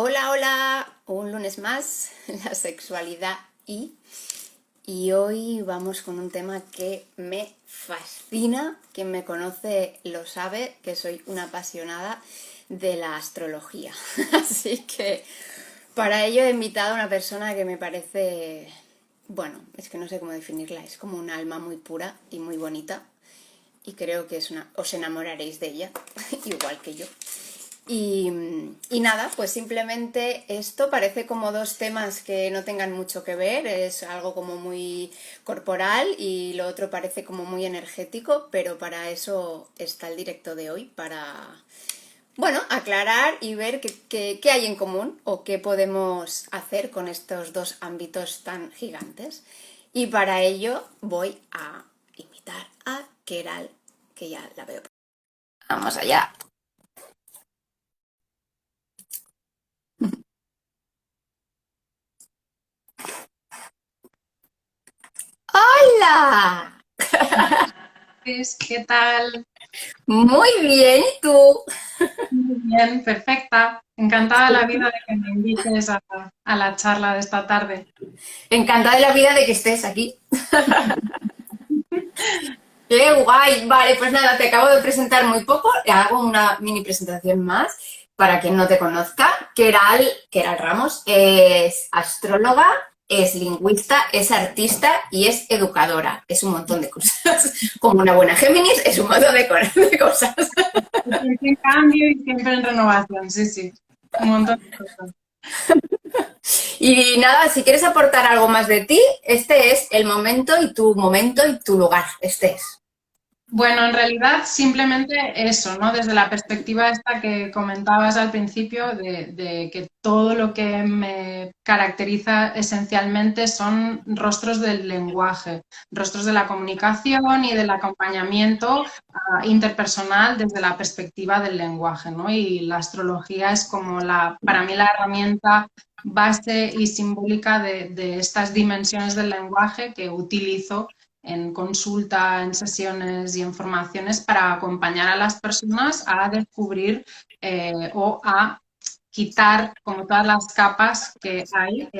Hola, hola, un lunes más, la sexualidad y hoy vamos con un tema que me fascina. Quien me conoce lo sabe, que soy una apasionada de la astrología. Así que para ello he invitado a una persona que me parece, bueno, es que no sé cómo definirla, es como un alma muy pura y muy bonita y creo que os enamoraréis de ella, igual que yo. Y nada, pues simplemente esto parece como dos temas que no tengan mucho que ver, es algo como muy corporal y lo otro parece como muy energético, pero para eso está el directo de hoy, para, bueno, aclarar y ver qué hay en común o qué podemos hacer con estos dos ámbitos tan gigantes. Y para ello voy a invitar a Keral, que ya la veo. Vamos allá. ¡Hola! ¿Qué tal? Muy bien, ¿y tú? Muy bien, perfecta. Encantada la vida de que me invites a la charla de esta tarde. Encantada de la vida de que estés aquí. ¡Qué guay! Vale, pues nada, te acabo de presentar muy poco, hago una mini presentación más para quien no te conozca. Keral Ramos es astróloga, es lingüista, es artista y es educadora. Es un montón de cosas. Como una buena Géminis, es un montón de cosas. Siempre en cambio y siempre en renovación, sí, sí. Un montón de cosas. Y nada, si quieres aportar algo más de ti, este es el momento y tu lugar. Este es. Bueno, en realidad simplemente eso, ¿no? Desde la perspectiva esta que comentabas al principio, de que todo lo que me caracteriza esencialmente son rostros del lenguaje, rostros de la comunicación y del acompañamiento interpersonal desde la perspectiva del lenguaje, ¿no? Y la astrología es como para mí la herramienta base y simbólica de estas dimensiones del lenguaje que utilizo en consulta, en sesiones y en formaciones para acompañar a las personas a descubrir o a quitar como todas las capas que hay,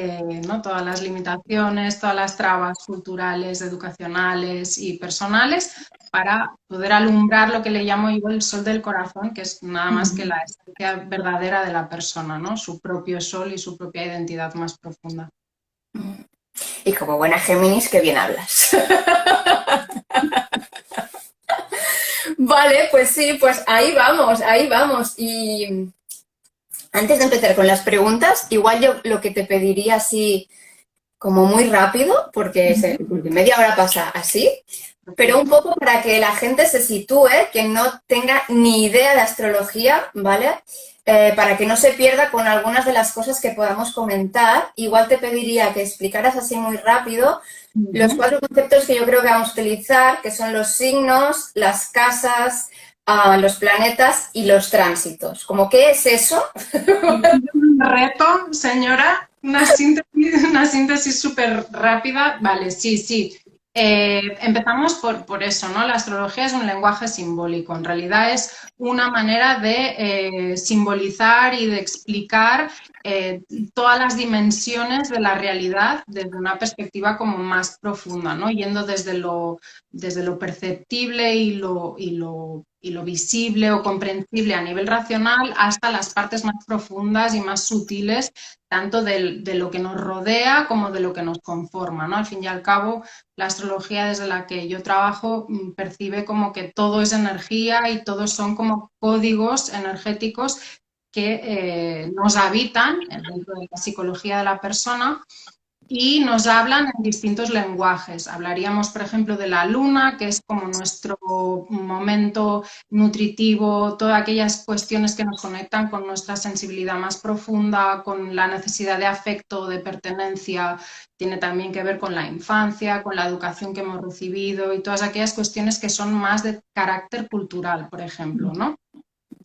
¿no? Todas las limitaciones, todas las trabas culturales, educacionales y personales para poder alumbrar lo que le llamo yo el sol del corazón, que es nada más que la esencia verdadera de la persona, ¿no? Su propio sol y su propia identidad más profunda. Y como buena Géminis, que bien hablas. Vale, pues sí, pues ahí vamos, ahí vamos. Y antes de empezar con las preguntas, igual yo lo que te pediría así como muy rápido, porque media hora pasa así, pero un Perfecto. poco para que la gente se sitúe, que no tenga ni idea de astrología, ¿vale? Para que no se pierda con algunas de las cosas que podamos comentar. Igual te pediría que explicaras así muy rápido los Ujú. cuatro conceptos que yo creo que vamos a utilizar, que son los signos, las casas, los planetas y los tránsitos. ¿Cómo qué es eso? Un reto, señora, una síntesis súper rápida. Vale, sí, sí. Empezamos por eso, ¿no? La astrología es un lenguaje simbólico. En realidad es una manera de simbolizar y de explicar eh, todas las dimensiones de la realidad desde una perspectiva como más profunda, ¿no? Yendo desde lo perceptible y lo visible o comprensible a nivel racional hasta las partes más profundas y más sutiles, tanto de lo que nos rodea como de lo que nos conforma, ¿no? Al fin y al cabo, la astrología desde la que yo trabajo percibe como que todo es energía y todos son como códigos energéticos que nos habitan dentro de la psicología de la persona y nos hablan en distintos lenguajes. Hablaríamos, por ejemplo, de la luna, que es como nuestro momento nutritivo, todas aquellas cuestiones que nos conectan con nuestra sensibilidad más profunda, con la necesidad de afecto, de pertenencia. Tiene también que ver con la infancia, con la educación que hemos recibido y todas aquellas cuestiones que son más de carácter cultural, por ejemplo, ¿no?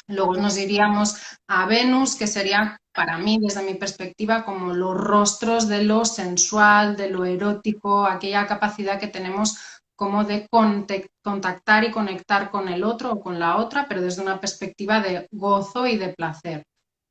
Luego nos iríamos a Venus, que sería para mí, desde mi perspectiva, como los rostros de lo sensual, de lo erótico, aquella capacidad que tenemos como de contactar y conectar con el otro o con la otra, pero desde una perspectiva de gozo y de placer.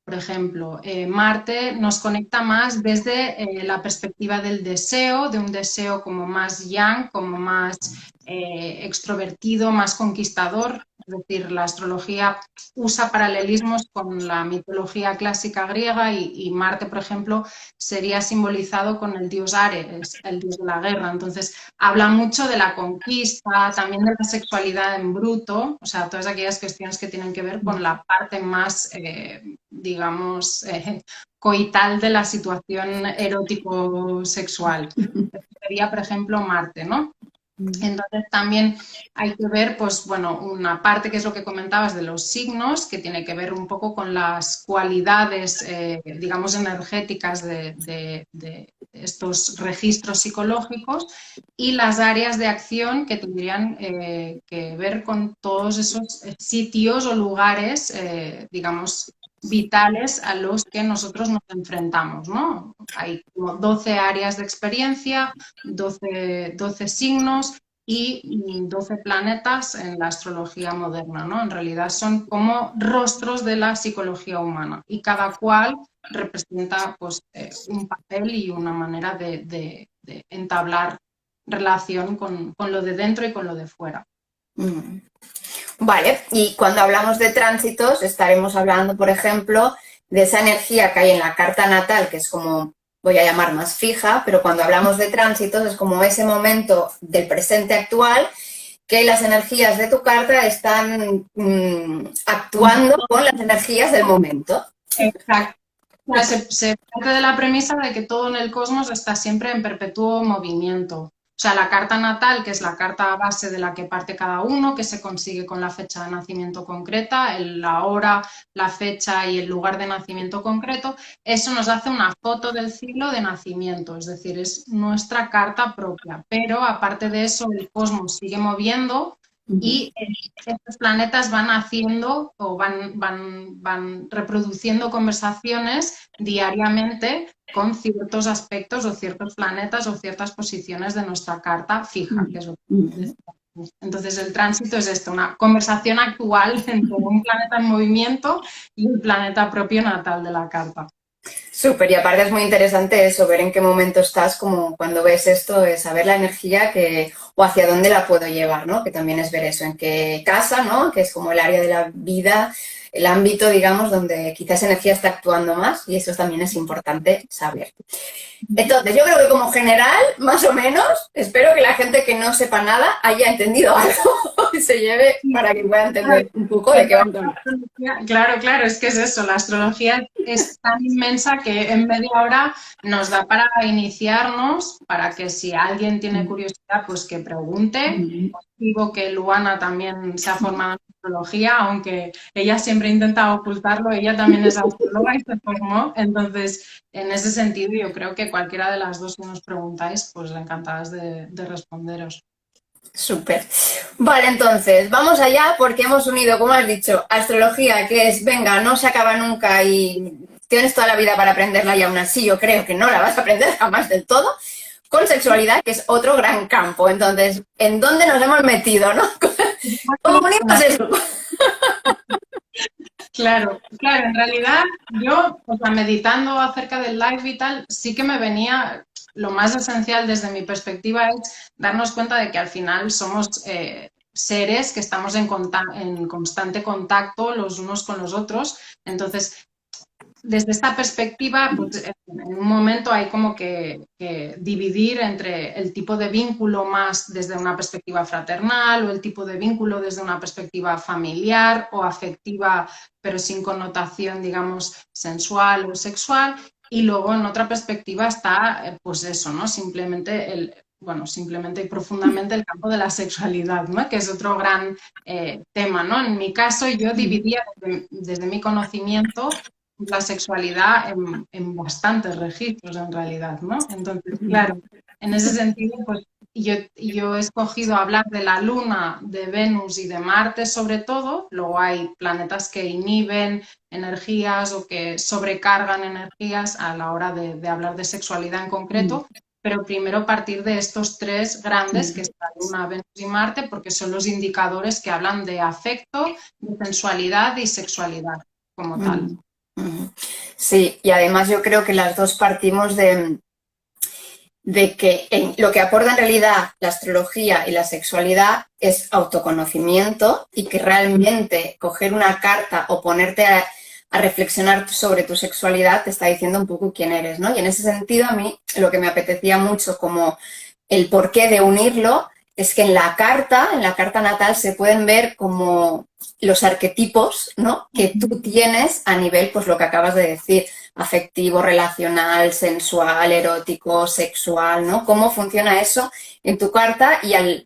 Por ejemplo, Marte nos conecta más desde la perspectiva del deseo, de un deseo como más yang, como más extrovertido, más conquistador. Es decir, la astrología usa paralelismos con la mitología clásica griega y Marte, por ejemplo, sería simbolizado con el dios Ares, el dios de la guerra. Entonces, habla mucho de la conquista, también de la sexualidad en bruto, o sea, todas aquellas cuestiones que tienen que ver con la parte más, digamos, coital de la situación erótico-sexual. Sería, por ejemplo, Marte, ¿no? Entonces también hay que ver, pues bueno, una parte que es lo que comentabas de los signos, que tiene que ver un poco con las cualidades, digamos, energéticas de estos registros psicológicos y las áreas de acción que tendrían que ver con todos esos sitios o lugares, digamos, vitales a los que nosotros nos enfrentamos, ¿no? Hay como 12 áreas de experiencia, 12 signos y 12 planetas en la astrología moderna, ¿no? En realidad son como rostros de la psicología humana y cada cual representa pues, un papel y una manera de entablar relación con lo de dentro y con lo de fuera. Vale, y cuando hablamos de tránsitos estaremos hablando, por ejemplo, de esa energía que hay en la carta natal, que es como, voy a llamar más fija, pero cuando hablamos de tránsitos es como ese momento del presente actual que las energías de tu carta están actuando con las energías del momento. Exacto. O sea, se parte de la premisa de que todo en el cosmos está siempre en perpetuo movimiento. O sea, la carta natal, que es la carta base de la que parte cada uno, que se consigue con la fecha de nacimiento concreta, la hora, la fecha y el lugar de nacimiento concreto, eso nos hace una foto del siglo de nacimiento, es decir, es nuestra carta propia. Pero aparte de eso, el cosmos sigue moviendo y estos planetas van haciendo o van reproduciendo conversaciones diariamente con ciertos aspectos o ciertos planetas o ciertas posiciones de nuestra carta fija, que es lo que decíamos. Entonces el tránsito es esto, una conversación actual entre un planeta en movimiento y un planeta propio natal de la carta. Súper, y aparte es muy interesante eso, ver en qué momento estás, como cuando ves esto, es saber la energía que, o hacia dónde la puedo llevar, ¿no? Que también es ver eso, en qué casa, ¿no? Que es como el área de la vida, el ámbito, digamos, donde quizás esa energía está actuando más, y eso también es importante saber. Entonces, yo creo que como general, más o menos, espero que la gente que no sepa nada haya entendido algo y se lleve para que pueda entender un poco de qué vamos a hablar. Claro, claro, es que es eso, la astrología es tan inmensa que en media hora nos da para iniciarnos, para que si alguien tiene curiosidad, pues que pregunte. Digo que Luana también se ha formado en astrología, aunque ella siempre intenta ocultarlo, ella también es astróloga y se formó, entonces en ese sentido yo creo que cualquiera de las dos que nos preguntáis, pues encantadas de responderos. Súper. Vale, entonces, vamos allá porque hemos unido, como has dicho, astrología, que es, venga, no se acaba nunca y tienes toda la vida para aprenderla y aún así yo creo que no la vas a aprender jamás del todo, con sexualidad, que es otro gran campo. Entonces, ¿en dónde nos hemos metido, no? ¿Cómo unimos eso? Claro, claro, en realidad yo, o sea, meditando acerca del live y tal, sí que me venía, lo más esencial desde mi perspectiva es darnos cuenta de que al final somos seres que estamos en constante contacto los unos con los otros, entonces desde esta perspectiva, pues en un momento hay como que dividir entre el tipo de vínculo más desde una perspectiva fraternal o el tipo de vínculo desde una perspectiva familiar o afectiva, pero sin connotación, digamos, sensual o sexual. Y luego en otra perspectiva está, pues eso, ¿no? Simplemente y profundamente el campo de la sexualidad, ¿no? Que es otro gran tema, ¿no? En mi caso, yo dividía desde mi conocimiento la sexualidad en bastantes registros en realidad, ¿no? Entonces, claro, en ese sentido, pues yo he escogido hablar de la Luna, de Venus y de Marte sobre todo, luego hay planetas que inhiben energías o que sobrecargan energías a la hora de hablar de sexualidad en concreto, pero primero partir de estos tres grandes, que es la Luna, Venus y Marte, porque son los indicadores que hablan de afecto, de sensualidad y sexualidad como tal. Ujú. Sí, y además yo creo que las dos partimos de que lo que aporta en realidad la astrología y la sexualidad es autoconocimiento y que realmente coger una carta o ponerte a reflexionar sobre tu sexualidad te está diciendo un poco quién eres, ¿no? Y en ese sentido a mí lo que me apetecía mucho como el porqué de unirlo es que en la carta natal se pueden ver como los arquetipos, ¿no? Que tú tienes a nivel, pues lo que acabas de decir, afectivo, relacional, sensual, erótico, sexual, ¿no? Cómo funciona eso en tu carta y al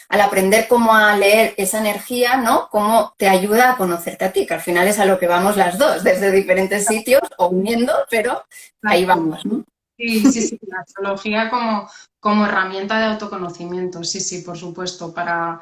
aprender cómo a leer esa energía, ¿no? Cómo te ayuda a conocerte a ti, que al final es a lo que vamos las dos, desde diferentes sitios o uniendo, pero ahí Exacto. vamos, ¿no? Sí, sí, sí, la astrología como herramienta de autoconocimiento, sí, sí, por supuesto. Para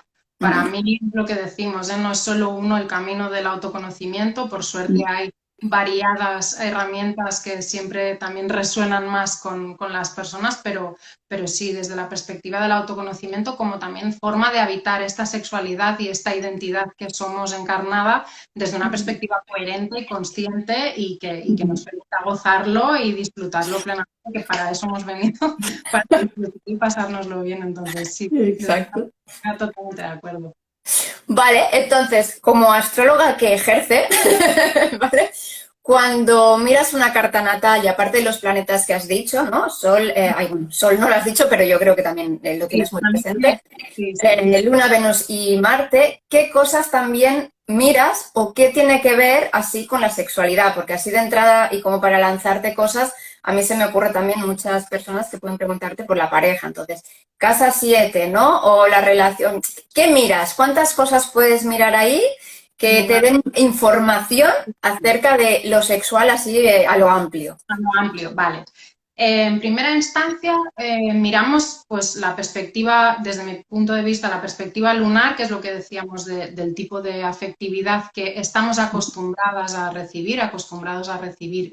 mí, lo que decimos, no es solo uno el camino del autoconocimiento, por suerte hay variadas herramientas que siempre también resuenan más con las personas, pero sí, desde la perspectiva del autoconocimiento, como también forma de habitar esta sexualidad y esta identidad que somos encarnada desde una perspectiva coherente y consciente y que nos permita gozarlo y disfrutarlo plenamente, que para eso hemos venido, para disfrutar y pasárnoslo bien. Entonces, sí, Exacto. totalmente de acuerdo. Vale, entonces, como astróloga que ejerce, ¿vale? Cuando miras una carta natal y aparte de los planetas que has dicho, ¿no? Sol, bueno, Sol no lo has dicho, pero yo creo que también lo Sí, tienes muy presente. sí, sí. Luna, Venus y Marte, ¿qué cosas también miras o qué tiene que ver así con la sexualidad? Porque así de entrada y como para lanzarte cosas, a mí se me ocurre también muchas personas que pueden preguntarte por la pareja. Entonces, casa 7, ¿no? O la relación. ¿Qué miras? ¿Cuántas cosas puedes mirar ahí que te den información acerca de lo sexual así a lo amplio? Algo amplio, vale. En primera instancia, miramos pues la perspectiva, desde mi punto de vista, la perspectiva lunar, que es lo que decíamos del tipo de afectividad que estamos acostumbrados a recibir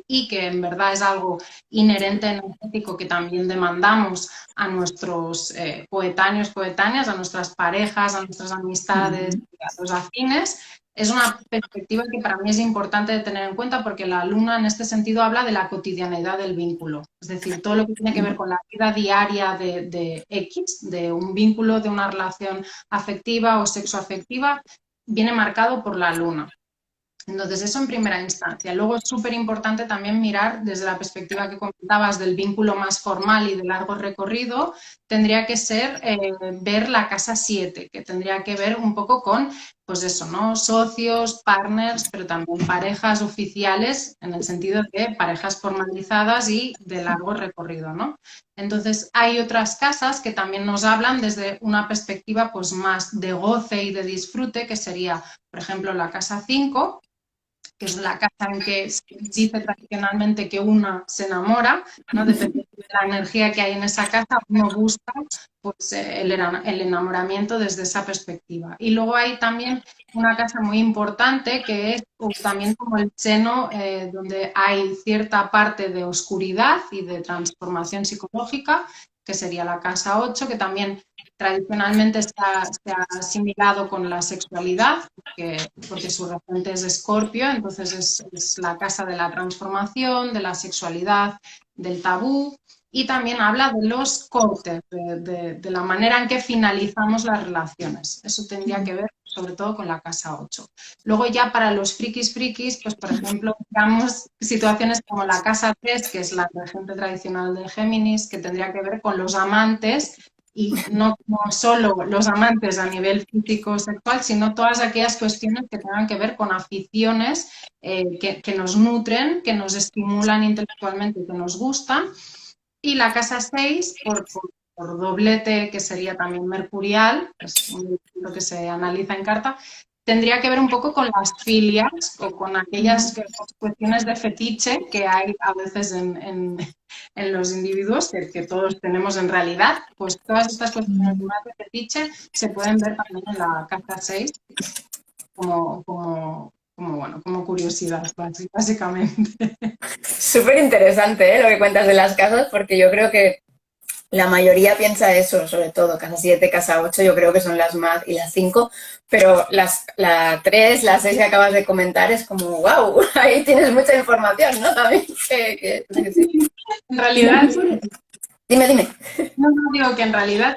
y que en verdad es algo inherente energético que también demandamos a nuestros coetáneos, coetáneas, a nuestras parejas, a nuestras amistades, a los afines. Es una perspectiva que para mí es importante de tener en cuenta porque la luna en este sentido habla de la cotidianeidad del vínculo, es decir, todo lo que tiene que ver con la vida diaria de X, de un vínculo, de una relación afectiva o sexoafectiva, viene marcado por la luna. Entonces, eso en primera instancia. Luego es súper importante también mirar desde la perspectiva que comentabas del vínculo más formal y de largo recorrido, tendría que ser ver la casa 7, que tendría que ver un poco con, pues eso, ¿no? Socios, partners, pero también parejas oficiales, en el sentido de parejas formalizadas y de largo recorrido, ¿no? Entonces, hay otras casas que también nos hablan desde una perspectiva pues más de goce y de disfrute, que sería, por ejemplo, la casa 5, que es la casa en que se dice tradicionalmente que una se enamora, ¿no? Depende de la energía que hay en esa casa, uno busca pues, el enamoramiento desde esa perspectiva. Y luego hay también una casa muy importante que es también como el seno donde hay cierta parte de oscuridad y de transformación psicológica, que sería la casa 8, que también tradicionalmente se ha asimilado con la sexualidad, porque su regente es Escorpio, entonces es la casa de la transformación, de la sexualidad, del tabú, y también habla de los cortes, de la manera en que finalizamos las relaciones. Eso tendría que ver sobre todo con la casa 8. Luego ya para los frikis, pues por ejemplo, digamos situaciones como la casa 3, que es la regente tradicional de Géminis, que tendría que ver con los amantes, y no solo los amantes a nivel físico sexual, sino todas aquellas cuestiones que tengan que ver con aficiones que nos nutren, que nos estimulan intelectualmente, que nos gustan. Y la casa 6, por doblete, que sería también mercurial, es un elemento que se analiza en carta, tendría que ver un poco con las filias o con aquellas cuestiones de fetiche que hay a veces en los individuos, que todos tenemos en realidad. Pues todas estas cuestiones de fetiche se pueden ver también en la casa 6 como curiosidad, básicamente. Súper interesante, ¿eh? Lo que cuentas de las casas, porque yo creo que La mayoría piensa eso, sobre todo casa 7, casa 8, yo creo que son las más, y las 5, pero la 3, la 6 que acabas de comentar es como, wow, ahí tienes mucha información, ¿no? También que sí. En realidad, Dime, dime. no digo que en realidad,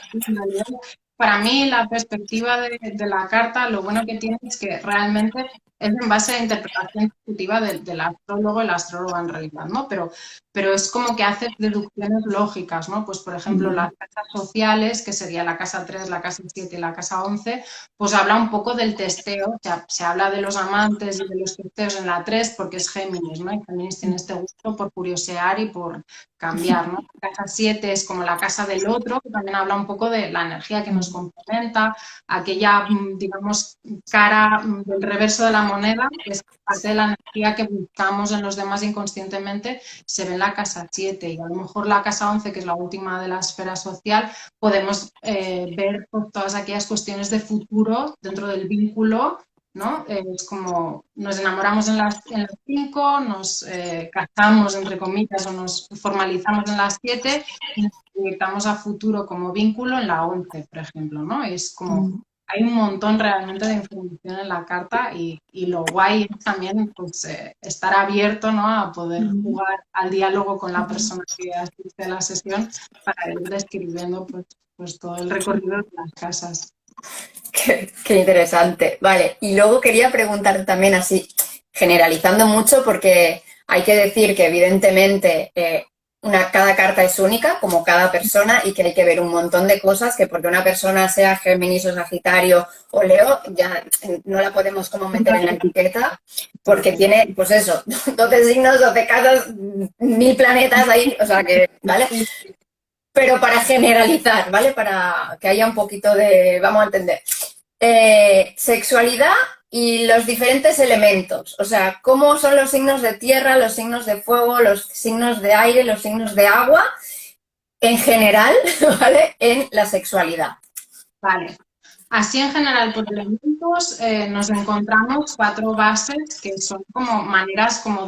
para mí la perspectiva de la carta, lo bueno que tiene es que realmente es en base a interpretación subjetiva del astrólogo, el astróloga en realidad, ¿no? Pero es como que hace deducciones lógicas, ¿no? Pues, por ejemplo, las casas sociales, que sería la casa 3, la casa 7 y la casa 11, pues habla un poco del testeo, o sea, se habla de los amantes y de los testeos en la 3 porque es Géminis, ¿no? Y Géminis tiene este gusto por curiosear y por cambiar, ¿no? La casa 7 es como la casa del otro, que también habla un poco de la energía que nos complementa, aquella, digamos, cara del reverso de la moneda, que es parte de la energía que buscamos en los demás inconscientemente, se ve en la casa 7 y a lo mejor la casa 11, que es la última de la esfera social, podemos ver pues, todas aquellas cuestiones de futuro dentro del vínculo, ¿no? Es como nos enamoramos en las 5, nos casamos, entre comillas, o nos formalizamos en las 7 y nos proyectamos a futuro como vínculo en la 11, por ejemplo, ¿no? Es como, hay un montón realmente de información en la carta y lo guay es también pues, estar abierto, ¿no? A poder jugar al diálogo con la persona que asiste a la sesión para ir describiendo pues todo el recorrido de las casas. Qué interesante. Vale, y luego quería preguntar también así, generalizando mucho, porque hay que decir que evidentemente cada carta es única, como cada persona, y que hay que ver un montón de cosas, que porque una persona sea Géminis o Sagitario o Leo, ya no la podemos como meter en la etiqueta, porque tiene, pues eso, 12 signos, 12 casas, 1000 planetas ahí, o sea que, ¿vale? Pero para generalizar, ¿vale? Para que haya un poquito de, vamos a entender. Sexualidad y los diferentes elementos, o sea, cómo son los signos de tierra, los signos de fuego, los signos de aire, los signos de agua, en general, ¿vale? En la sexualidad. Vale. Así en general, por elementos, nos encontramos 4 bases que son como maneras como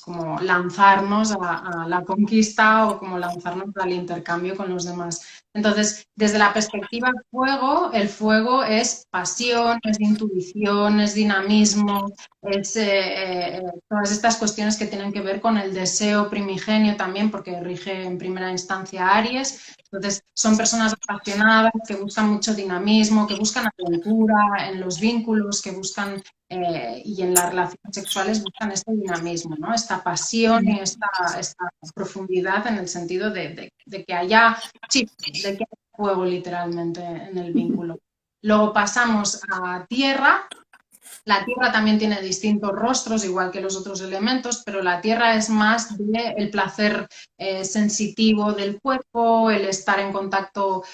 como lanzarnos a la conquista o como lanzarnos al intercambio con los demás. Entonces, desde la perspectiva fuego, el fuego es pasión, es intuición, es dinamismo, es todas estas cuestiones que tienen que ver con el deseo primigenio también, porque rige en primera instancia Aries. Entonces, son personas apasionadas que buscan mucho dinamismo, que buscan aventura en los vínculos, que buscan y en las relaciones sexuales buscan este dinamismo, ¿no? Esta pasión y esta profundidad en el sentido de que haya, sí, de que haya fuego literalmente en el vínculo. Luego pasamos a tierra. La tierra también tiene distintos rostros, igual que los otros elementos, pero la tierra es más del placer sensitivo del cuerpo, el estar en contacto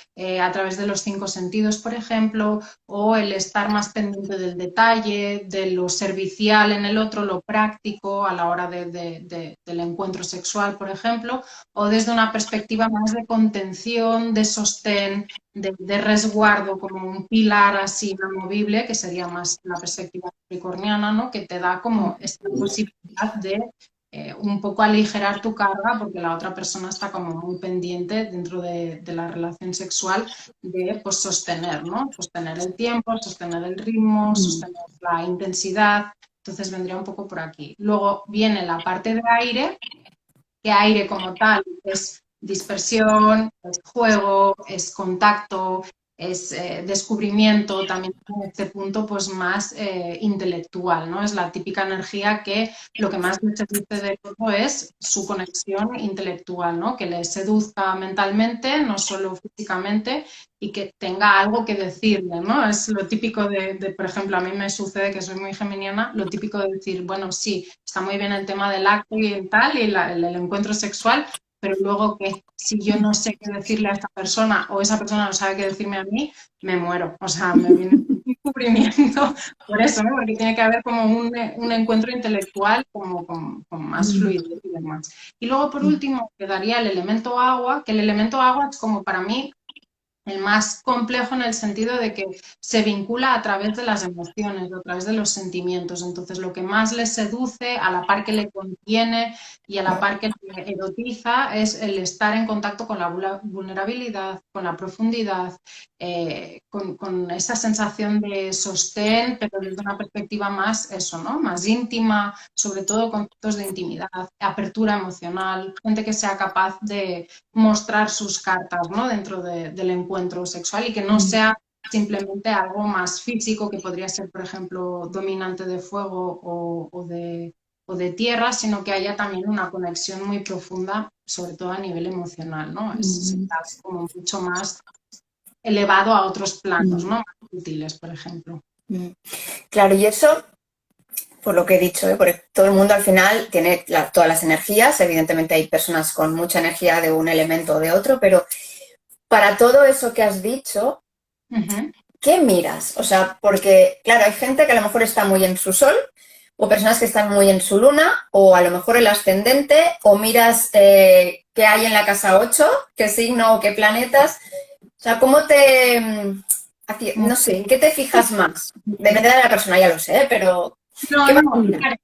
a través de los 5 sentidos, por ejemplo, o el estar más pendiente del detalle, de lo servicial en el otro, lo práctico a la hora del encuentro sexual, por ejemplo, o desde una perspectiva más de contención, de sostén, de resguardo, como un pilar así inamovible, que sería más la perspectiva capricorniana, ¿no? Que te da como esta posibilidad de un poco aligerar tu carga, porque la otra persona está como muy pendiente dentro de la relación sexual de pues, sostener, ¿no? Sostener el tiempo, sostener el ritmo, sostener la intensidad. Entonces vendría un poco por aquí. Luego viene la parte de aire, que aire como tal es dispersión, es juego, es contacto, es descubrimiento, también en este punto pues más intelectual, ¿no? Es la típica energía que lo que más le seduce de todo es su conexión intelectual, ¿no? Que le seduzca mentalmente, no solo físicamente, y que tenga algo que decirle, ¿no? Es lo típico por ejemplo, a mí me sucede que soy muy geminiana, lo típico de decir, bueno, sí, está muy bien el tema del acto y tal, y el encuentro sexual, pero luego que si yo no sé qué decirle a esta persona o esa persona no sabe qué decirme a mí, me muero. O sea, me viene un cubrimiento por eso, ¿no? Porque tiene que haber como un encuentro intelectual como con más fluidez y demás. Y luego, por último, quedaría el elemento agua, que el elemento agua es como para mí El más complejo en el sentido de que se vincula a través de las emociones, a través de los sentimientos. Entonces, lo que más le seduce, a la par que le contiene y a la par que le erotiza, es el estar en contacto con la vulnerabilidad, con la profundidad, con esa sensación de sostén, pero desde una perspectiva más, eso, ¿no? Más íntima, sobre todo conceptos de intimidad, apertura emocional, gente que sea capaz de mostrar sus cartas, ¿no? Dentro del encuentro sexual y que no sea simplemente algo más físico que podría ser, por ejemplo, dominante de fuego o de tierra, sino que haya también una conexión muy profunda, sobre todo a nivel emocional, ¿no? Es como mucho más elevado a otros planos, ¿no? Más útiles, por ejemplo. Claro, y eso, por lo que he dicho, porque todo el mundo al final tiene todas las energías, evidentemente hay personas con mucha energía de un elemento o de otro, pero para todo eso que has dicho, ¿qué miras? O sea, porque, claro, hay gente que a lo mejor está muy en su sol, o personas que están muy en su luna, o a lo mejor el ascendente, o miras qué hay en la casa 8, qué signo o qué planetas. O sea, ¿cómo te... no sé, ¿en qué te fijas más? Depende de la persona, ya lo sé, pero No, ¿qué vas a no, mirar?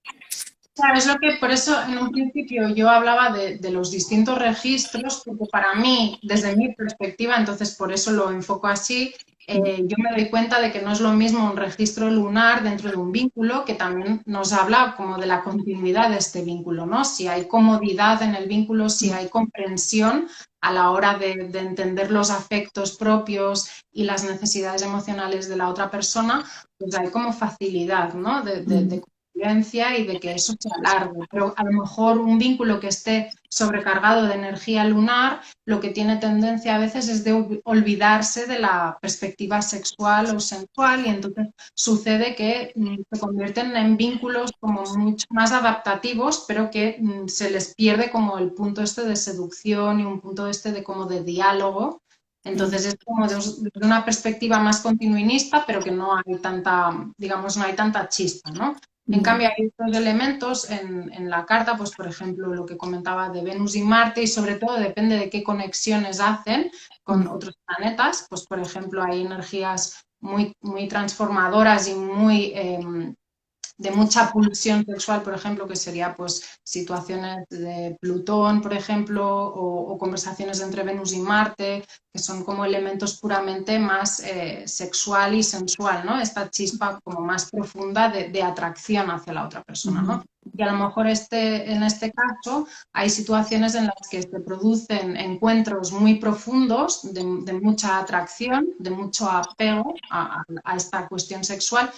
claro, es lo que por eso en un principio yo hablaba de los distintos registros, porque para mí, desde mi perspectiva, entonces por eso lo enfoco así, yo me doy cuenta de que no es lo mismo un registro lunar dentro de un vínculo, que también nos habla como de la continuidad de este vínculo, ¿no? Si hay comodidad en el vínculo, si hay comprensión a la hora de entender los afectos propios y las necesidades emocionales de la otra persona, pues hay como facilidad, ¿no? De y de que eso sea largo, pero a lo mejor un vínculo que esté sobrecargado de energía lunar, lo que tiene tendencia a veces es de olvidarse de la perspectiva sexual o sensual y entonces sucede que se convierten en vínculos como mucho más adaptativos, pero que se les pierde como el punto este de seducción y un punto este de como de diálogo. Entonces es como desde una perspectiva más continuista, pero que no hay tanta, digamos, no hay tanta chispa, ¿no? En cambio, hay otros elementos en la carta, pues por ejemplo, lo que comentaba de Venus y Marte, y sobre todo depende de qué conexiones hacen con otros planetas, pues por ejemplo, hay energías muy, muy transformadoras y muy de mucha pulsión sexual, por ejemplo, que sería pues situaciones de Plutón, por ejemplo, o conversaciones entre Venus y Marte, que son como elementos puramente más sexual y sensual, ¿no? Esta chispa como más profunda de atracción hacia la otra persona, ¿no? Y a lo mejor en este caso hay situaciones en las que se producen encuentros muy profundos de mucha atracción, de mucho apego a esta cuestión sexual,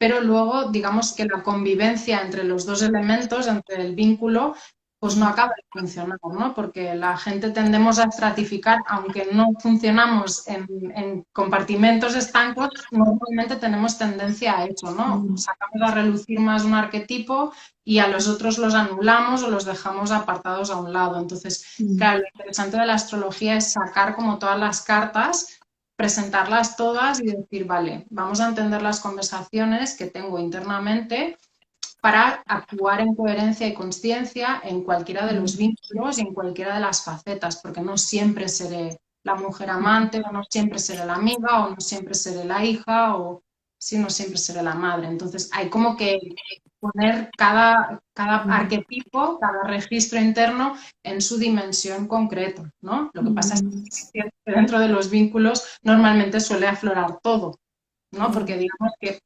pero luego digamos que la convivencia entre los dos elementos, entre el vínculo, pues no acaba de funcionar, ¿no? Porque la gente tendemos a estratificar, aunque no funcionamos en compartimentos estancos, normalmente tenemos tendencia a eso, ¿no? Sacamos a relucir más un arquetipo y a los otros los anulamos o los dejamos apartados a un lado. Entonces, claro, lo interesante de la astrología es sacar como todas las cartas, presentarlas todas y decir, vale, vamos a entender las conversaciones que tengo internamente para actuar en coherencia y consciencia en cualquiera de los vínculos y en cualquiera de las facetas, porque no siempre seré la mujer amante, o no siempre seré la amiga, o no siempre seré la hija, o sí, no siempre seré la madre. Entonces hay como que poner cada arquetipo, cada registro interno en su dimensión concreta, ¿no? Lo que pasa es que dentro de los vínculos normalmente suele aflorar todo, ¿no? Porque digamos que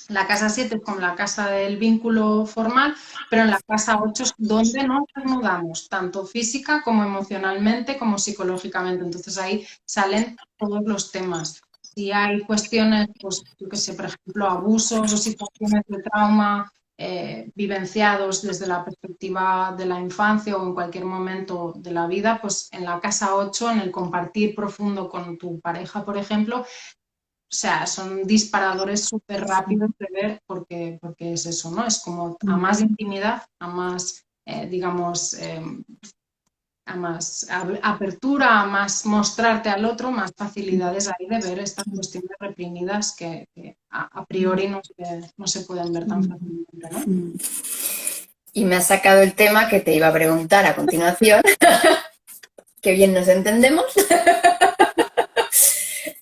la casa 7 es como la casa del vínculo formal, pero en la casa 8 es donde nos desnudamos, tanto física como emocionalmente, como psicológicamente. Entonces ahí salen todos los temas. Si hay cuestiones, pues yo qué sé, por ejemplo, abusos o situaciones de trauma vivenciados desde la perspectiva de la infancia o en cualquier momento de la vida, pues en la casa 8, en el compartir profundo con tu pareja, por ejemplo, o sea, son disparadores súper rápidos de ver porque es eso, ¿no? Es como a más intimidad, a más, digamos, a más apertura, a más mostrarte al otro, más facilidades hay de ver estas cuestiones reprimidas que a priori no se pueden ver tan fácilmente, ¿no? Y me has sacado el tema que te iba a preguntar a continuación, que bien nos entendemos.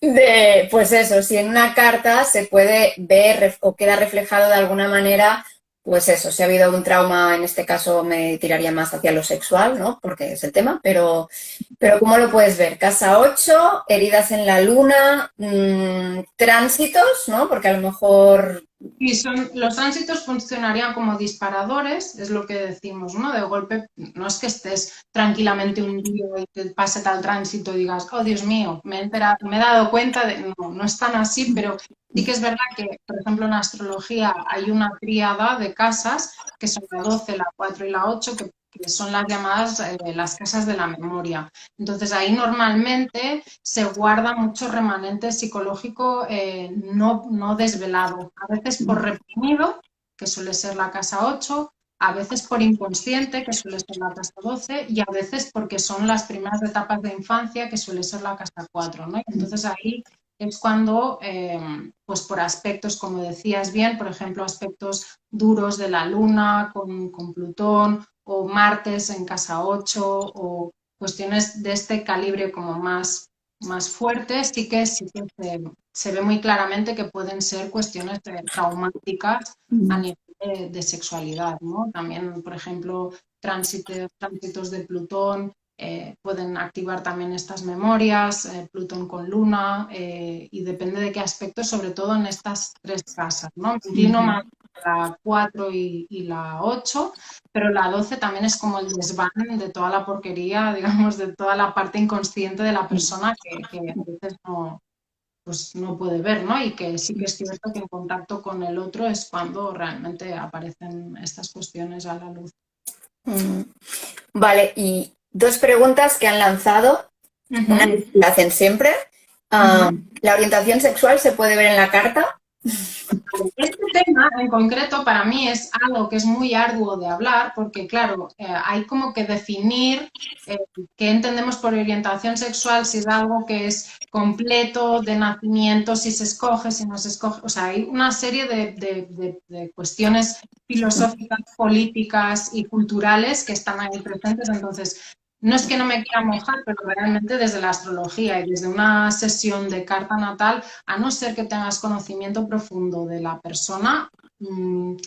Pues eso, si en una carta se puede ver o queda reflejado de alguna manera, pues eso, si ha habido un trauma, en este caso me tiraría más hacia lo sexual, ¿no? Porque es el tema, pero ¿cómo lo puedes ver? Casa 8, heridas en la luna, tránsitos, ¿no? Porque a lo mejor... Y los tránsitos funcionarían como disparadores, es lo que decimos, ¿no? De golpe, no es que estés tranquilamente un día y te pase tal tránsito y digas, oh Dios mío, me he dado cuenta de. No, no es tan así, pero sí que es verdad que, por ejemplo, en astrología hay una tríada de casas, que son la 12, la 4 y la 8, que son las llamadas las casas de la memoria. Entonces ahí normalmente se guarda mucho remanente psicológico no desvelado, a veces por reprimido, que suele ser la casa 8, a veces por inconsciente, que suele ser la casa 12, y a veces porque son las primeras etapas de infancia, que suele ser la casa 4, ¿no? Entonces ahí es cuando, pues por aspectos, como decías bien, por ejemplo, aspectos duros de la Luna con Plutón, o Martes en casa 8, o cuestiones de este calibre como más fuertes, sí que se ve muy claramente que pueden ser cuestiones traumáticas a nivel de sexualidad, ¿no? También, por ejemplo, tránsitos de Plutón pueden activar también estas memorias, Plutón con Luna, y depende de qué aspecto, sobre todo en estas tres casas, ¿no? Me inclino más la 4 y la 8, pero la 12 también es como el desván de toda la porquería, digamos, de toda la parte inconsciente de la persona que a veces no, pues no puede ver, ¿no? Y que sí que es cierto que en contacto con el otro es cuando realmente aparecen estas cuestiones a la luz. Vale, y dos preguntas que han lanzado. Una Uh-huh. la hacen siempre. Uh-huh. ¿La orientación sexual se puede ver en la carta? Este tema en concreto para mí es algo que es muy arduo de hablar porque, claro, hay como que definir qué entendemos por orientación sexual, si es algo que es completo de nacimiento, si se escoge, si no se escoge. O sea, hay una serie de cuestiones filosóficas, políticas y culturales que están ahí presentes. Entonces, no es que no me quiera mojar, pero realmente desde la astrología y desde una sesión de carta natal, a no ser que tengas conocimiento profundo de la persona, no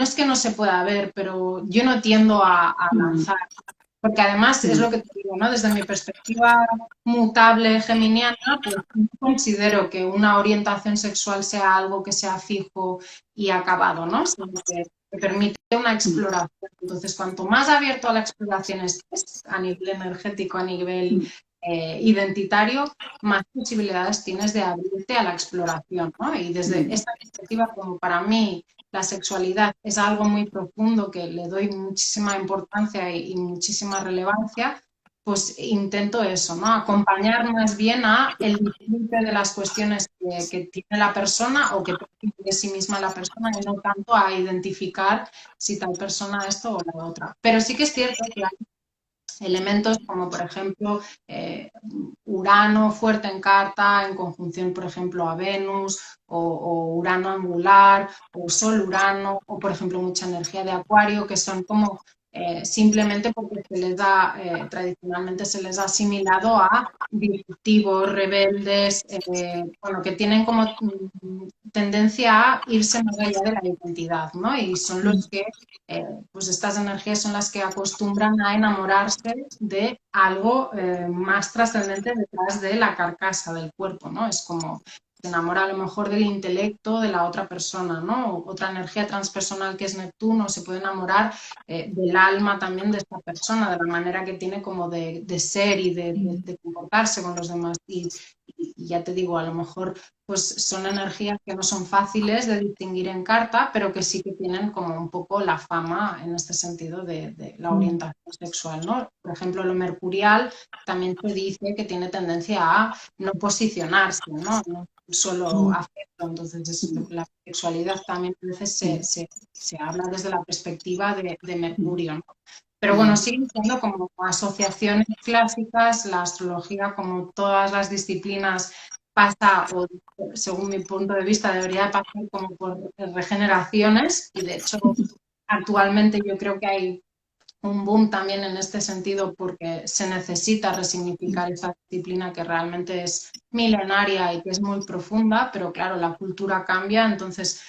es que no se pueda ver, pero yo no tiendo a lanzar, porque además es lo que te digo, ¿no? Desde mi perspectiva mutable geminiana, pues no considero que una orientación sexual sea algo que sea fijo y acabado, ¿no? Sino que permite una exploración. Entonces, cuanto más abierto a la exploración estés, a nivel energético, a nivel identitario, más posibilidades tienes de abrirte a la exploración, ¿no? Y desde esta perspectiva, como para mí la sexualidad es algo muy profundo que le doy muchísima importancia y muchísima relevancia, pues intento eso, ¿no? Acompañar más bien a el disfrute de las cuestiones que tiene la persona o que tiene de sí misma la persona y no tanto a identificar si tal persona esto o la otra. Pero sí que es cierto que hay elementos como, por ejemplo, Urano fuerte en carta, en conjunción, por ejemplo, a Venus, o Urano angular, o Sol Urano, o, por ejemplo, mucha energía de Acuario, que son como simplemente porque se les da, tradicionalmente se les ha asimilado a disruptivos, rebeldes, bueno, que tienen como tendencia a irse más allá de la identidad, ¿no? Y son los que pues estas energías son las que acostumbran a enamorarse de algo más trascendente detrás de la carcasa del cuerpo, ¿no? Es como se enamora a lo mejor del intelecto de la otra persona, ¿no? Otra energía transpersonal que es Neptuno se puede enamorar del alma también de esta persona, de la manera que tiene como de ser y de comportarse con los demás. Y ya te digo, a lo mejor pues son energías que no son fáciles de distinguir en carta, pero que sí que tienen como un poco la fama en este sentido de la orientación sexual, ¿no? Por ejemplo, lo mercurial también se dice que tiene tendencia a no posicionarse, ¿no? No solo afecto, entonces la sexualidad también a veces se habla desde la perspectiva de Mercurio, ¿no? Pero bueno, siguen siendo como asociaciones clásicas, la astrología, como todas las disciplinas, pasa, o según mi punto de vista, debería pasar como por regeneraciones, y de hecho actualmente yo creo que hay un boom también en este sentido porque se necesita resignificar esta disciplina que realmente es milenaria y que es muy profunda, pero claro, la cultura cambia, entonces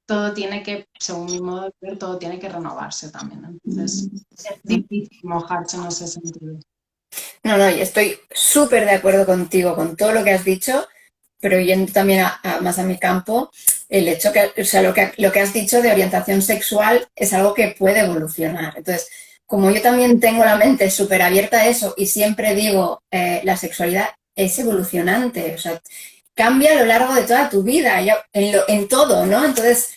todo tiene que, según mi modo de ver, todo tiene que renovarse también. Entonces es difícil mojarse en ese sentido. No, no, y estoy súper de acuerdo contigo con todo lo que has dicho, pero yendo también más a mi campo, el hecho que, o sea, lo que has dicho de orientación sexual es algo que puede evolucionar. Entonces, como yo también tengo la mente súper abierta a eso y siempre digo, la sexualidad es evolucionante, o sea, cambia a lo largo de toda tu vida, en todo, ¿no? Entonces,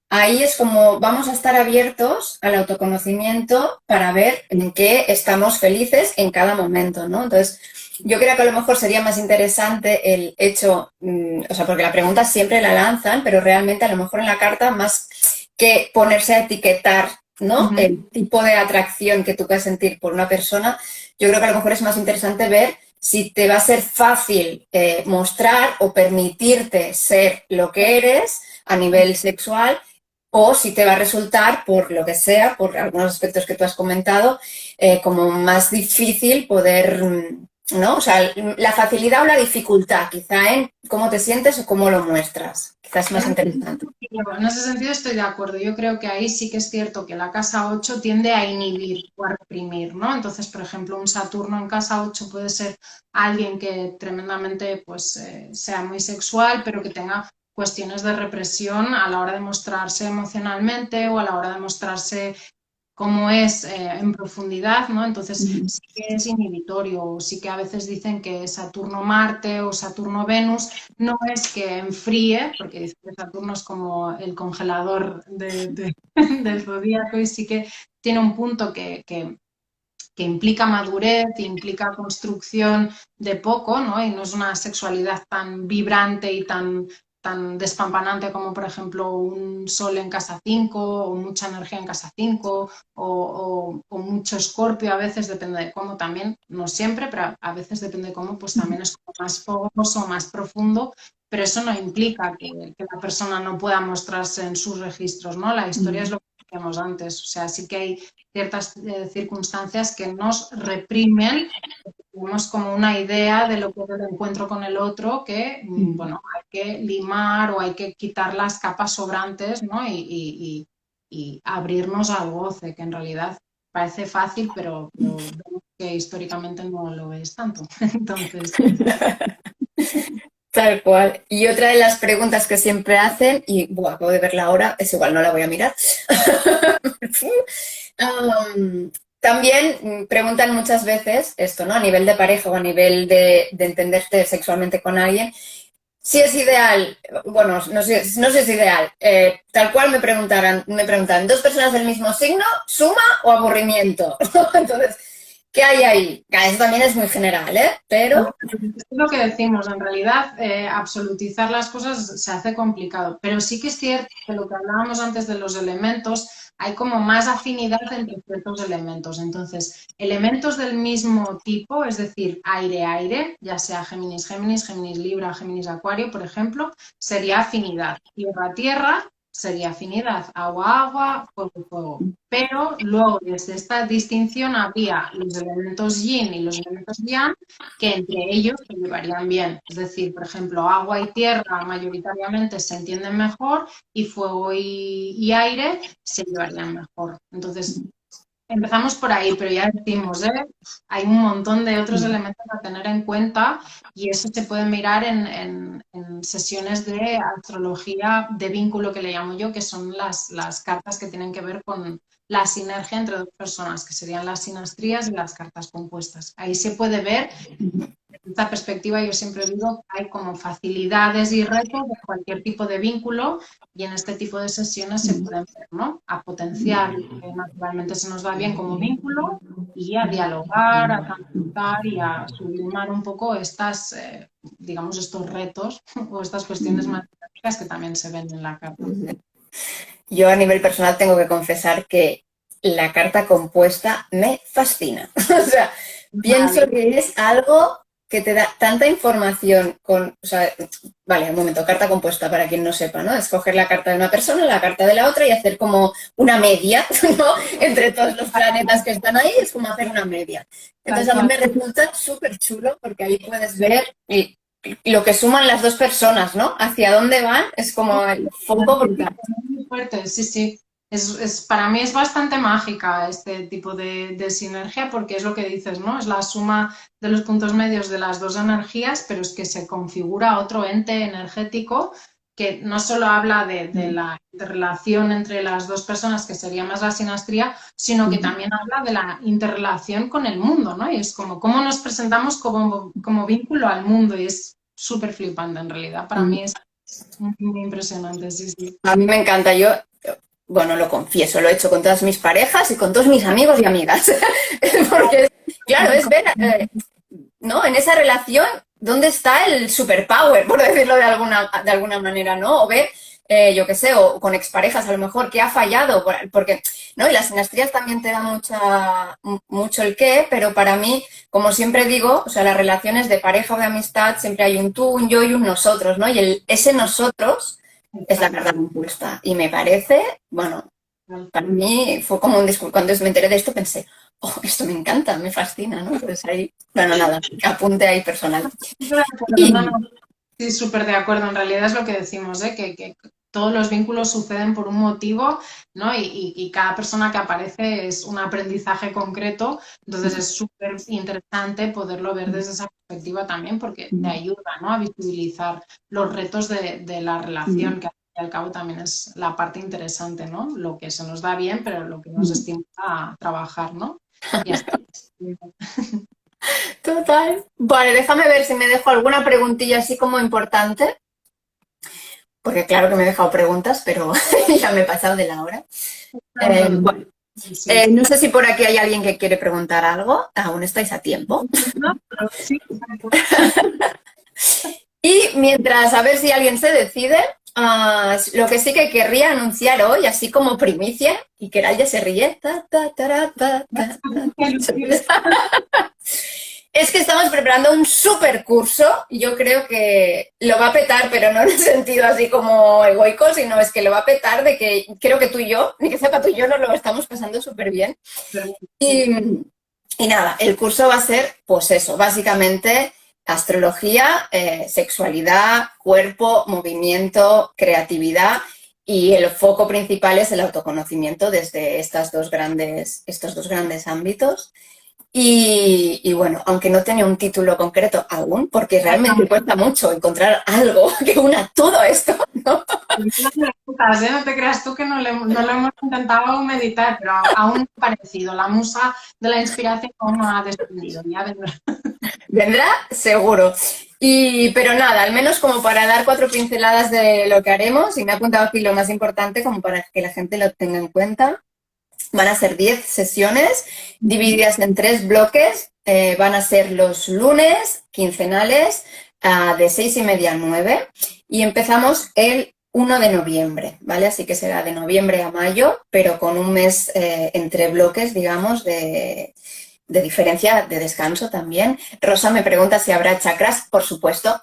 ahí es como vamos a estar abiertos al autoconocimiento para ver en qué estamos felices en cada momento, ¿no? Entonces, yo creo que a lo mejor sería más interesante el hecho, o sea, porque la pregunta siempre la lanzan, pero realmente a lo mejor en la carta más que ponerse a etiquetar, ¿no? El tipo de atracción que tú puedes sentir por una persona, yo creo que a lo mejor es más interesante ver si te va a ser fácil mostrar o permitirte ser lo que eres a nivel sexual o si te va a resultar, por lo que sea, por algunos aspectos que tú has comentado, como más difícil poder, ¿no? O sea, la facilidad o la dificultad, quizá en cómo te sientes o cómo lo muestras. Quizás es más interesante. En ese sentido estoy de acuerdo. Yo creo que ahí sí que es cierto que la casa 8 tiende a inhibir o a reprimir, ¿no? Entonces, por ejemplo, un Saturno en casa 8 puede ser alguien que tremendamente pues, sea muy sexual, pero que tenga cuestiones de represión a la hora de mostrarse emocionalmente o a la hora de mostrarse cómo es en profundidad, ¿no? Entonces sí que es inhibitorio, sí que a veces dicen que Saturno-Marte o Saturno-Venus no es que enfríe, porque dicen que Saturno es como el congelador del zodíaco y sí que tiene un punto que implica madurez, implica construcción de poco, ¿no? Y no es una sexualidad tan vibrante y tan despampanante como, por ejemplo, un sol en casa 5 o mucha energía en casa 5 o mucho escorpio, a veces depende de cómo también, no siempre, pero a veces depende de cómo, pues también es como más fogoso, más profundo, pero eso no implica que la persona no pueda mostrarse en sus registros, ¿no? La historia es lo que decíamos antes, o sea, sí que hay ciertas circunstancias que nos reprimen, tenemos como una idea de lo que es el encuentro con el otro que, bueno, hay que limar o hay que quitar las capas sobrantes, ¿no? Y abrirnos al goce, que en realidad parece fácil, pero vemos que históricamente no lo es tanto. Entonces... Tal cual. Y otra de las preguntas que siempre hacen, y buah, acabo de verla ahora, es igual, no la voy a mirar. También preguntan muchas veces esto, ¿no? A nivel de pareja o a nivel de entenderte sexualmente con alguien, si es ideal, bueno, no sé si es ideal, tal cual me preguntan, ¿dos personas del mismo signo, suma o aburrimiento? Entonces, ¿qué hay ahí? Eso también es muy general, ¿eh? Pero... Es lo que decimos, en realidad absolutizar las cosas se hace complicado, pero sí que es cierto que lo que hablábamos antes de los elementos, hay como más afinidad entre ciertos elementos. Entonces, elementos del mismo tipo, es decir, aire-aire, ya sea Géminis-Géminis, Géminis-Libra, Géminis-Acuario, por ejemplo, sería afinidad. Tierra-Tierra sería afinidad, agua-agua, fuego-fuego. Pero luego, desde esta distinción, habría los elementos yin y los elementos yang, que entre ellos se llevarían bien. Es decir, por ejemplo, agua y tierra mayoritariamente se entienden mejor y fuego y aire se llevarían mejor. Entonces, empezamos por ahí, pero ya decimos, hay un montón de otros elementos a tener en cuenta y eso se puede mirar en sesiones de astrología de vínculo que le llamo yo, que son las cartas que tienen que ver con la sinergia entre dos personas, que serían las sinastrías y las cartas compuestas. Ahí se puede ver, desde esta perspectiva yo siempre digo que hay como facilidades y retos de cualquier tipo de vínculo y en este tipo de sesiones se pueden ver, ¿no? A potenciar lo que naturalmente se nos da bien como vínculo y a dialogar, a transitar y a sublimar un poco estas, digamos, estos retos o estas cuestiones matemáticas que también se ven en la carta. Yo a nivel personal tengo que confesar que la carta compuesta me fascina. O sea, pienso que es algo que te da tanta información con, o sea, vale, un momento, carta compuesta para quien no sepa, ¿no? Escoger la carta de una persona, la carta de la otra y hacer como una media, ¿no? Entre todos los planetas que están ahí, es como hacer una media. Entonces a mí me resulta súper chulo porque ahí puedes ver lo que suman las dos personas, ¿no? Hacia dónde van, es como el foco brutal. Muy fuerte, sí, sí. Para mí es bastante mágica este tipo de sinergia porque es lo que dices, ¿no? Es la suma de los puntos medios de las dos energías, pero es que se configura otro ente energético que no solo habla de la interrelación entre las dos personas, que sería más la sinastría, sino que también habla de la interrelación con el mundo, ¿no? Y es como cómo nos presentamos como vínculo al mundo y es súper flipante en realidad. Para mí es muy impresionante, sí, sí. A mí me encanta, yo, bueno, lo confieso, lo he hecho con todas mis parejas y con todos mis amigos y amigas. Porque, claro, es ver, ¿no? En esa relación, ¿dónde está el superpower, por decirlo de alguna manera, ¿no? O ver, yo qué sé, o con exparejas a lo mejor, ¿qué ha fallado? Porque, ¿no? Y las sinastrías también te dan mucho el qué, pero para mí, como siempre digo, o sea, las relaciones de pareja o de amistad, siempre hay un tú, un yo y un nosotros, ¿no? Y ese nosotros es la carta compuesta. Y me parece, bueno, para mí fue como un discurso. Cuando me enteré de esto pensé, oh, esto me encanta, me fascina, ¿no? Pues ahí, bueno, nada, apunte ahí personal. Y, Sí, súper de acuerdo. En realidad es lo que decimos, ¿eh? Que todos los vínculos suceden por un motivo, ¿no? Y cada persona que aparece es un aprendizaje concreto. Entonces es súper interesante poderlo ver desde esa perspectiva también porque te ayuda, ¿no? A visibilizar los retos de la relación, que al fin y al cabo también es la parte interesante, ¿no? Lo que se nos da bien, pero lo que nos estimula a trabajar, ¿no? Y hasta total. Vale, déjame ver si me dejo alguna preguntilla así como importante. Porque claro que me he dejado preguntas, pero ya me he pasado de la hora. Bueno, no sé si por aquí hay alguien que quiere preguntar algo. Aún estáis a tiempo. Sí. Y mientras, a ver si alguien se decide, lo que sí que querría anunciar hoy, así como primicia, y que ya se ríe, es que estamos preparando un super curso. Yo creo que lo va a petar, pero no en el sentido así como egoico, sino es que lo va a petar de que creo que tú y yo, ni que sepa tú y yo, nos lo estamos pasando súper bien. Y nada, el curso va a ser, pues eso, básicamente astrología, sexualidad, cuerpo, movimiento, creatividad y el foco principal es el autoconocimiento desde estos dos grandes ámbitos. Y bueno, aunque no tenía un título concreto aún, porque realmente cuesta mucho encontrar algo que una todo esto, ¿no? No te creas tú que no lo hemos intentado meditar, pero aún ha parecido. La musa de la inspiración aún no ha descendido. Ya vendrá. Vendrá seguro. Pero nada, al menos como para dar 4 pinceladas de lo que haremos, y me he apuntado aquí lo más importante como para que la gente lo tenga en cuenta. Van a ser 10 sesiones divididas en 3 bloques. Van a ser los lunes quincenales de 6:30 a 9 y empezamos el 1 de noviembre, ¿vale? Así que será de noviembre a mayo, pero con un mes entre bloques, digamos, de diferencia de descanso también. Rosa me pregunta si habrá chakras, por supuesto.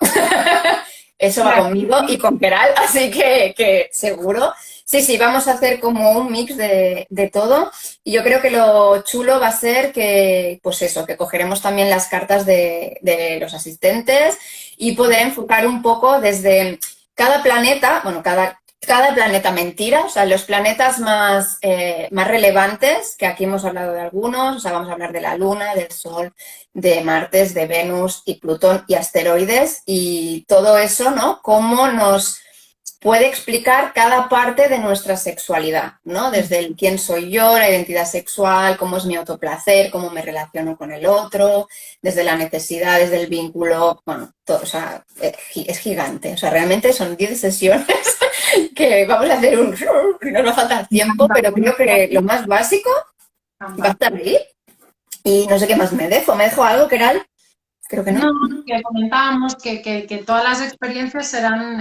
Eso va conmigo y con Keral, así que seguro. Sí, vamos a hacer como un mix de todo y yo creo que lo chulo va a ser que, pues eso, que cogeremos también las cartas de los asistentes y poder enfocar un poco desde cada planeta, bueno, cada planeta mentira, o sea, los planetas más relevantes, que aquí hemos hablado de algunos, o sea, vamos a hablar de la Luna, del Sol, de Marte, de Venus y Plutón y asteroides y todo eso, ¿no? Cómo nos puede explicar cada parte de nuestra sexualidad, ¿no? Desde el quién soy yo, la identidad sexual, cómo es mi autoplacer, cómo me relaciono con el otro, desde la necesidad, desde el vínculo, bueno, todo, o sea, es gigante. O sea, realmente son 10 sesiones que vamos a hacer no nos falta tiempo, pero creo que lo más básico va a estar ahí. Y no sé qué más me dejo algo, Keral. Creo que no. No, que comentábamos que todas las experiencias serán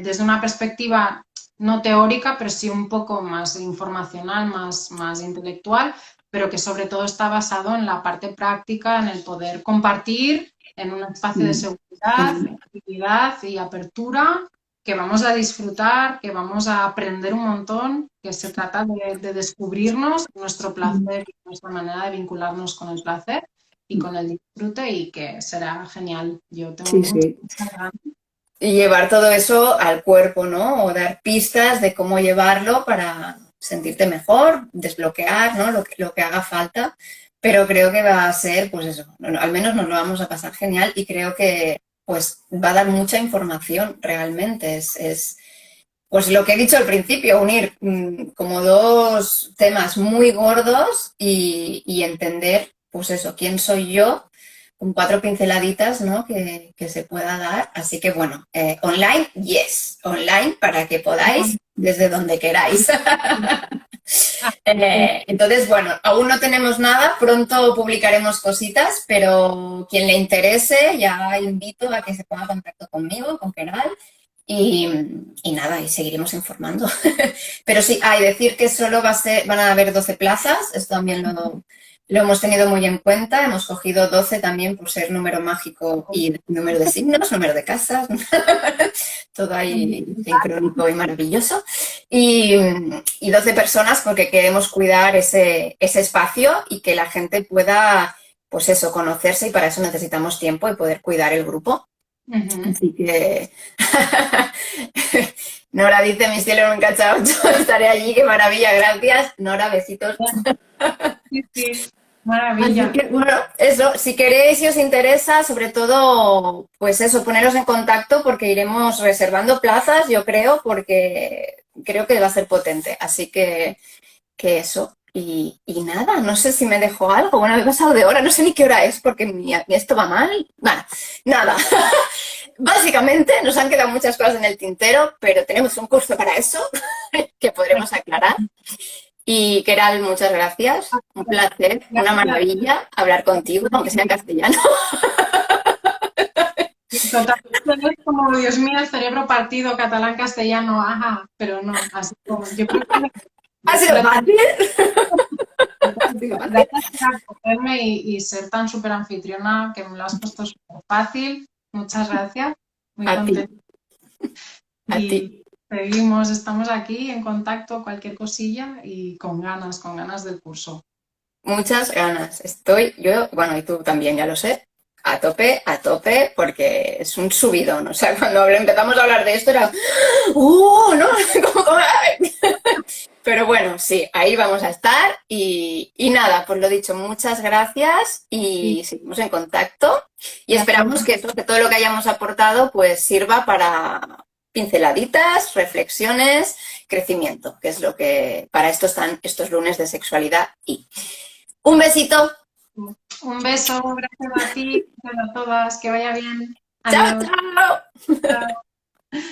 desde una perspectiva no teórica, pero sí un poco más informacional, más intelectual, pero que sobre todo está basado en la parte práctica, en el poder compartir en un espacio de seguridad, actividad y apertura, que vamos a disfrutar, que vamos a aprender un montón, que se trata de descubrirnos nuestro placer y nuestra manera de vincularnos con el placer y con el disfrute y que será genial. Yo tengo Sí, muchas sí. ganas. Y llevar todo eso al cuerpo, ¿no? O dar pistas de cómo llevarlo para sentirte mejor, desbloquear, ¿no? Lo que haga falta. Pero creo que va a ser, pues eso, al menos nos lo vamos a pasar genial y creo que pues va a dar mucha información realmente. Pues lo que he dicho al principio, unir como dos temas muy gordos y entender, pues eso, quién soy yo con 4 pinceladitas, ¿no? Que se pueda dar. Así que bueno, online, yes, online para que podáis desde donde queráis. Entonces, bueno, aún no tenemos nada, pronto publicaremos cositas, pero quien le interese, ya invito a que se ponga en contacto conmigo, con Keral, y nada, y seguiremos informando. Pero sí, hay decir que solo van a haber 12 plazas, esto también lo hemos tenido muy en cuenta, hemos cogido 12 también por ser número mágico y número de signos, número de casas, todo ahí sincrónico y maravilloso. Y 12 personas porque queremos cuidar ese espacio y que la gente pueda, pues eso, conocerse y para eso necesitamos tiempo y poder cuidar el grupo. Así que Nora dice, mi cielo en un cachaocho, estaré allí, qué maravilla, gracias. Nora, besitos. Sí, sí, maravilla. Así que, bueno, eso, si queréis y os interesa, sobre todo, pues eso, poneros en contacto porque iremos reservando plazas, yo creo, porque creo que va a ser potente. Así que eso. Y nada, no sé si me dejo algo. Bueno, me he pasado de hora, no sé ni qué hora es porque esto va mal. Bueno, nada. Básicamente nos han quedado muchas cosas en el tintero, pero tenemos un curso para eso que podremos aclarar. Y Keral, muchas gracias. Un placer, una maravilla hablar contigo, aunque sea en castellano. Totalmente es como, Dios mío, el cerebro partido, catalán, castellano, ajá, pero no, así como, yo creo que Ha sido fácil. gracias por acogerme y ser tan súper anfitriona, que me lo has puesto súper fácil. Muchas gracias, muy A ti, contenta. a ti. Y seguimos, estamos aquí en contacto, cualquier cosilla y con ganas del curso. Muchas ganas. Yo, bueno, y tú también, ya lo sé, a tope, porque es un subidón. O sea, cuando empezamos a hablar de esto era, ¿no? ¿Cómo? Pero bueno, sí, ahí vamos a estar y nada, pues lo dicho, muchas gracias y seguimos en contacto y esperamos que todo lo que hayamos aportado pues sirva para pinceladitas, reflexiones, crecimiento, que es lo que para esto están estos lunes de sexualidad y un besito. Un beso, gracias a ti, gracias a todas, que vaya bien. Chao, Adiós. chao. Chao.